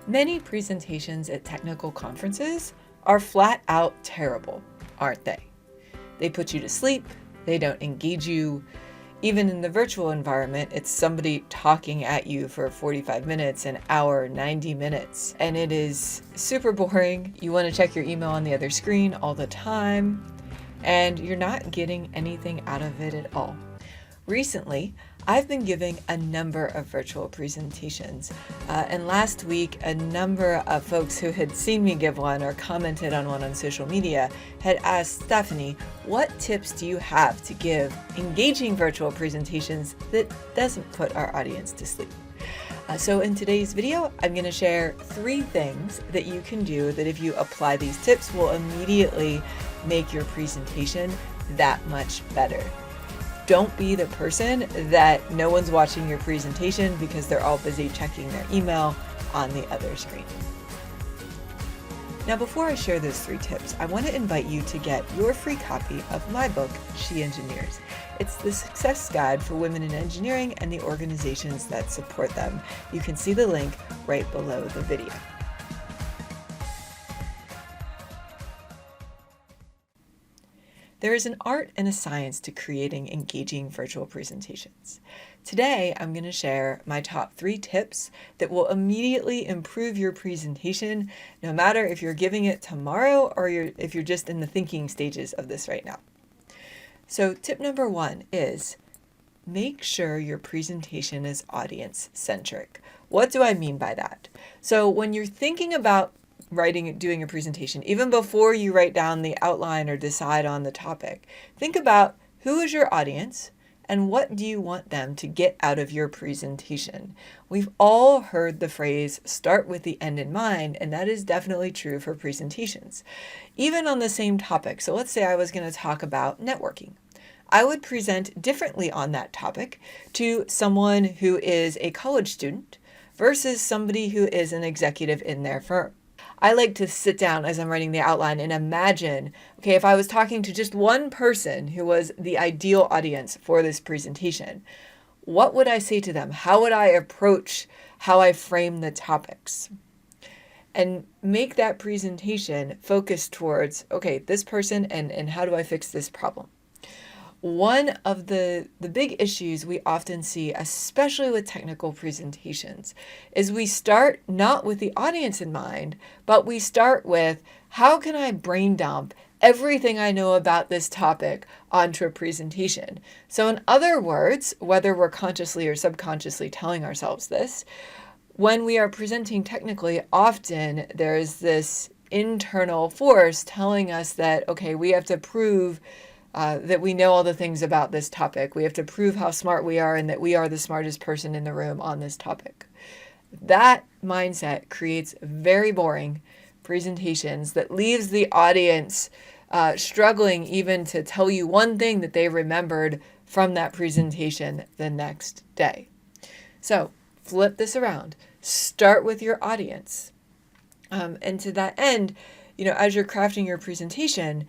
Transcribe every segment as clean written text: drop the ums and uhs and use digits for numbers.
Many presentations at technical conferences are flat out terrible, aren't they? They put you to sleep, they don't engage you. Even in the virtual environment, it's somebody talking at you for 45 minutes, an hour, 90 minutes, and it is super boring. You want to check your email on the other screen all the time, and you're not getting anything out of it at all. Recently, I've been giving a number of virtual presentations, and last week a number of folks who had seen me give one or commented on one on social media had asked Stephanie, what tips do you have to give engaging virtual presentations that doesn't put our audience to sleep? So in today's video, I'm going to share 3 things that you can do that if you apply these tips will immediately make your presentation that much better. Don't be the person that no one's watching your presentation because they're all busy checking their email on the other screen. Now, before I share those 3 tips, I want to invite you to get your free copy of my book, She Engineers. It's the success guide for women in engineering and the organizations that support them. You can see the link right below the video. There is an art and a science to creating engaging virtual presentations. Today, I'm going to share my top 3 tips that will immediately improve your presentation, no matter if you're giving it tomorrow or if you're just in the thinking stages of this right now. So tip number 1 is make sure your presentation is audience-centric. What do I mean by that? So when you're thinking about doing a presentation, even before you write down the outline or decide on the topic, think about who is your audience and what do you want them to get out of your presentation. We've all heard the phrase, start with the end in mind, and that is definitely true for presentations. Even on the same topic, so let's say I was going to talk about networking. I would present differently on that topic to someone who is a college student versus somebody who is an executive in their firm. I like to sit down as I'm writing the outline and imagine, okay, if I was talking to just one person who was the ideal audience for this presentation, what would I say to them? How would I approach how I frame the topics? And make that presentation focused towards, okay, this person and how do I fix this problem? One of the big issues we often see, especially with technical presentations, is we start not with the audience in mind, but we start with how can I brain dump everything I know about this topic onto a presentation? So in other words, whether we're consciously or subconsciously telling ourselves this, when we are presenting technically, often there's this internal force telling us that, okay, we have to prove that we know all the things about this topic. We have to prove how smart we are and that we are the smartest person in the room on this topic. That mindset creates very boring presentations that leaves the audience struggling even to tell you one thing that they remembered from that presentation the next day. So flip this around. Start with your audience. And to that end, as you're crafting your presentation,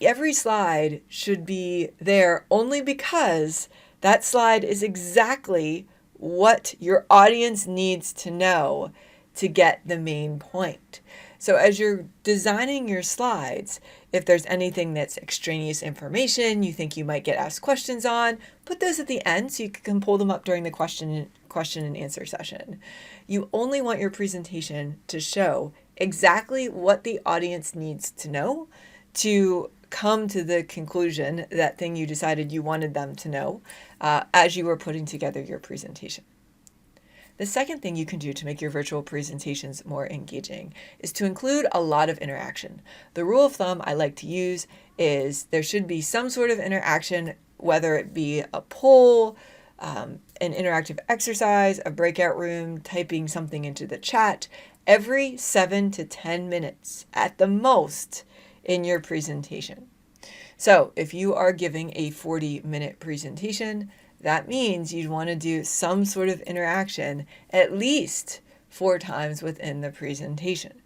every slide should be there only because that slide is exactly what your audience needs to know to get the main point. So as you're designing your slides, if there's anything that's extraneous information you think you might get asked questions on, put those at the end so you can pull them up during the question and answer session. You only want your presentation to show exactly what the audience needs to know to come to the conclusion, that thing you decided you wanted them to know as you were putting together your presentation. The second thing you can do to make your virtual presentations more engaging is to include a lot of interaction. The rule of thumb I like to use is there should be some sort of interaction, whether it be a poll, an interactive exercise, a breakout room, typing something into the chat, every 7 to 10 minutes at the most in your presentation. So if you are giving a 40-minute presentation, that means you'd want to do some sort of interaction at least 4 times within the presentation.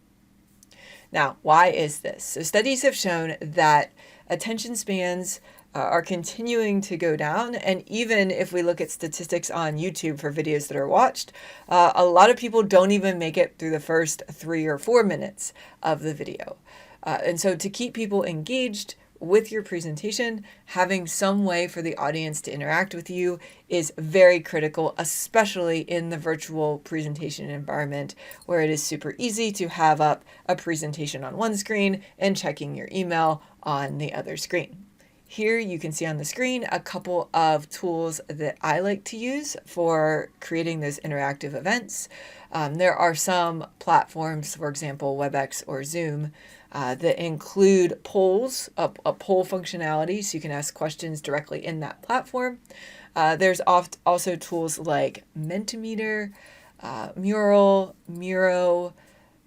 Now, why is this? So studies have shown that attention spans are continuing to go down. And even if we look at statistics on YouTube for videos that are watched, a lot of people don't even make it through the first 3 or 4 minutes of the video. And so to keep people engaged with your presentation, having some way for the audience to interact with you is very critical, especially in the virtual presentation environment where it is super easy to have up a presentation on one screen and checking your email on the other screen. Here you can see on the screen a couple of tools that I like to use for creating those interactive events. There are some platforms, for example, WebEx or Zoom, that include polls, a poll functionality, so you can ask questions directly in that platform. There's also tools like Mentimeter, Mural, Miro,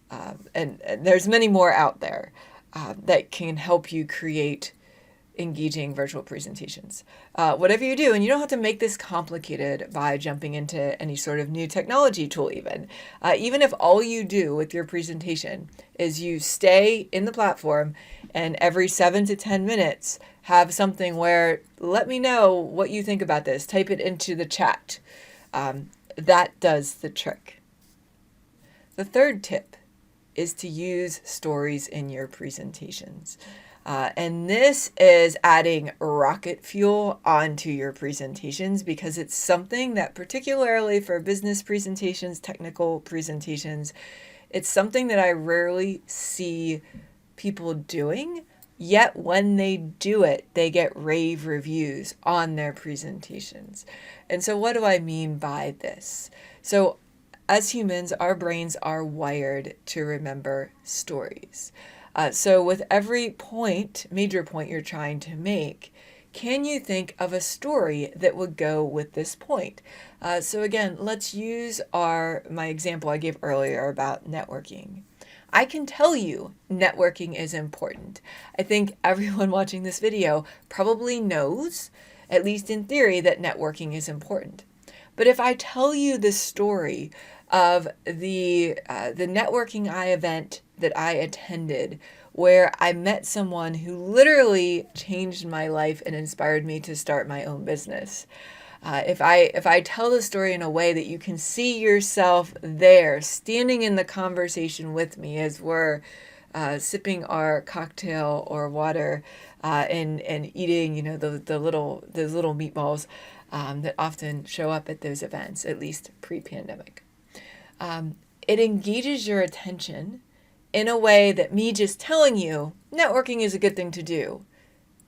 and there's many more out there that can help you create engaging virtual presentations. Whatever you do, and you don't have to make this complicated by jumping into any sort of new technology tool even. Even if all you do with your presentation is you stay in the platform and every 7 to 10 minutes have something where, let me know what you think about this, type it into the chat. That does the trick. The third tip is to use stories in your presentations. And this is adding rocket fuel onto your presentations because it's something that, particularly for business presentations, technical presentations, it's something that I rarely see people doing, yet when they do it, they get rave reviews on their presentations. And so what do I mean by this? So as humans, our brains are wired to remember stories. So with every major point you're trying to make, can you think of a story that would go with this point? So again, let's use my example I gave earlier about networking. I can tell you networking is important. I think everyone watching this video probably knows, at least in theory, that networking is important. But if I tell you the story of the networking event that I attended, where I met someone who literally changed my life and inspired me to start my own business. If I tell the story in a way that you can see yourself there, standing in the conversation with me as we're sipping our cocktail or water and eating, those little meatballs that often show up at those events, at least pre-pandemic. It engages your attention in a way that me just telling you networking is a good thing to do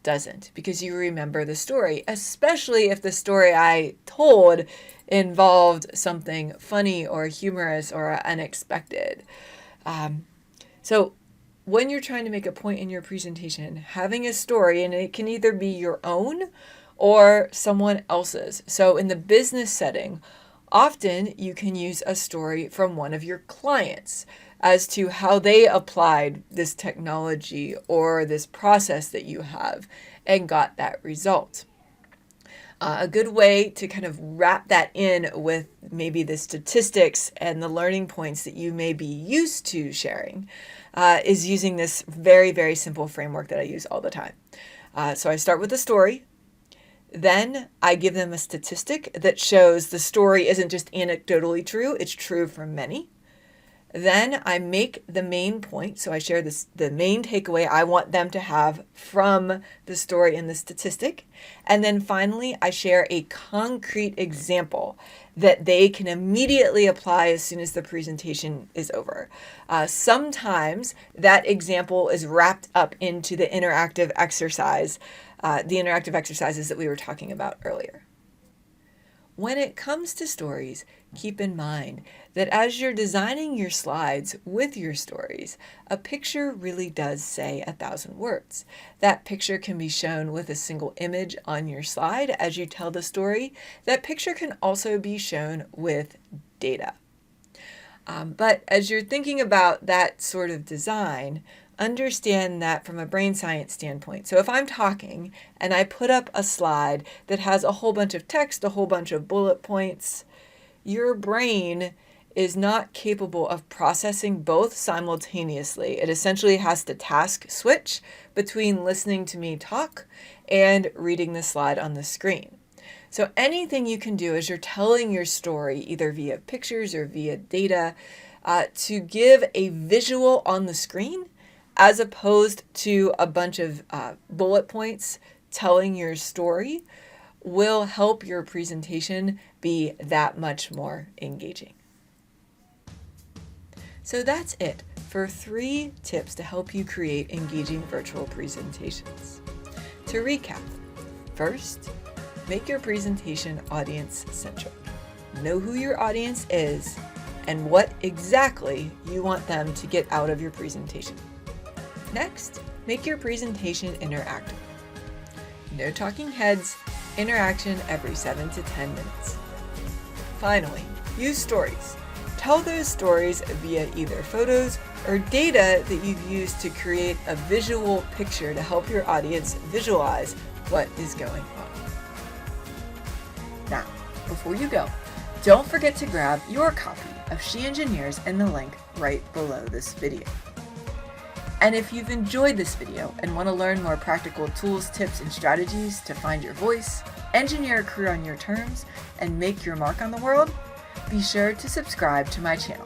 doesn't, because you remember the story, especially if the story I told involved something funny or humorous or unexpected. So when you're trying to make a point in your presentation, having a story, and it can either be your own or someone else's. So in the business setting, often you can use a story from one of your clients as to how they applied this technology or this process that you have and got that result. A good way to kind of wrap that in with maybe the statistics and the learning points that you may be used to sharing is using this very, very simple framework that I use all the time. So I start with a story. Then I give them a statistic that shows the story isn't just anecdotally true, it's true for many. Then I make the main point, so I share the main takeaway I want them to have from the story and the statistic. And then finally, I share a concrete example that they can immediately apply as soon as the presentation is over. Sometimes that example is wrapped up into the interactive exercises that we were talking about earlier. When it comes to stories, keep in mind that as you're designing your slides with your stories, a picture really does say 1,000 words. That picture can be shown with a single image on your slide as you tell the story. That picture can also be shown with data. But as you're thinking about that sort of design, understand that from a brain science standpoint. So if I'm talking and I put up a slide that has a whole bunch of text, a whole bunch of bullet points, your brain is not capable of processing both simultaneously. It essentially has to task switch between listening to me talk and reading the slide on the screen. So anything you can do as you're telling your story, either via pictures or via data, to give a visual on the screen as opposed to a bunch of bullet points telling your story will help your presentation be that much more engaging. So that's it for 3 tips to help you create engaging virtual presentations. To recap, first, make your presentation audience-centric. Know who your audience is and what exactly you want them to get out of your presentation. Next, make your presentation interactive. No talking heads, interaction every 7 to 10 minutes. Finally, use stories. Tell those stories via either photos or data that you've used to create a visual picture to help your audience visualize what is going on. Now, before you go, don't forget to grab your copy of She Engineers in the link right below this video. And if you've enjoyed this video and want to learn more practical tools, tips, and strategies to find your voice, engineer a career on your terms, and make your mark on the world, be sure to subscribe to my channel.